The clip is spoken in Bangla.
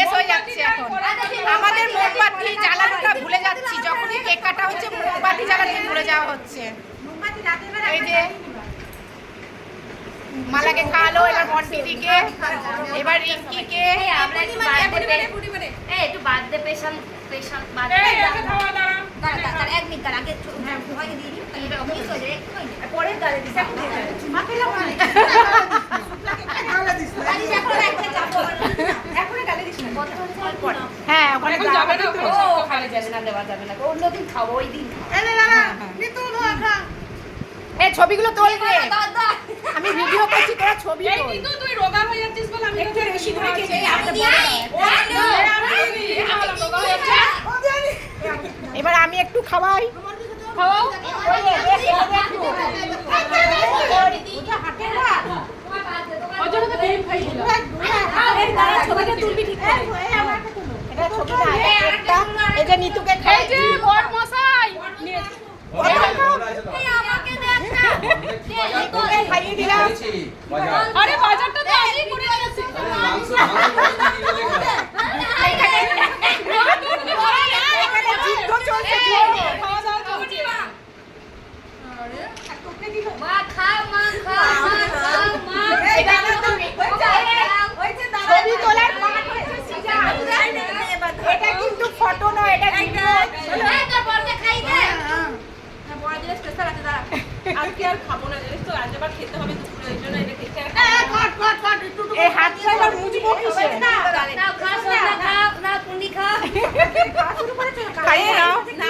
শেষ হয়ে যাচ্ছে এখন। আমাদের মোমবাতি জ্বালানোটা ভুলে যাচ্ছি, যখনই কেক কাটা হচ্ছে মোমবাতি জ্বালাতে ভুলে যাওয়া হচ্ছে। এই যে মালাকে খাওয়ালো, এবার মন্টিদিকে, এবার রিঙ্কিকে। আমরা একটু বার্থডে স্পেশাল এক মিনিট আগে সবাইকে দিয়ে দিই, মিস হয়ে যায় পরে গালে দিই। হ্যাঁ ওখানে যাবে না, ওখানে যাবে না, দেওয়া যাবে না, অন্যদিন খাবো, ওই দিন এই ছবিগুলো তোল রে, আমি ভিডিও করছি, তোরা ছবি তোল। কিন্তু তুই রোগা হয়ে যাচ্ছিস বলে আমি একটু বেশি করে খেয়ে নেই, আমি দিই। এবার আমি একটু খাওয়াই। ছবিটা তুলবি ঠিক করে। এটা ছবি না, এটা কেকটা। এই যে নিতুকে খাই। এই যে বড় মশাই আমাকে দেখ না, নিতুকে খাইয়ে দিলাম। আরে বাজারটা তো আজই করে দিয়েছি। এখানে যুদ্ধ চলছে। মা খাও, মা খাও, মা খাও, মা। এটা কিন্তু ছবি তোলার পার্ট হয়েছে সিজন। এটা কিন্তু ফটো নয়, এটা ভিডিও। এই তোর বড়কে খাই দে। বড় জিনিস স্পেশাল আছে, দাঁড়া। আজকে আর খাবো না, জানিস তো, আজ আবার খেতে হবে দুপুরে, ওই জন্য এটা কেকটা এই হাতটা এবার মুছবো কিসে? নাও, খাও, সোনা, খাও, নাও, তুমি খাও। খাইয়ে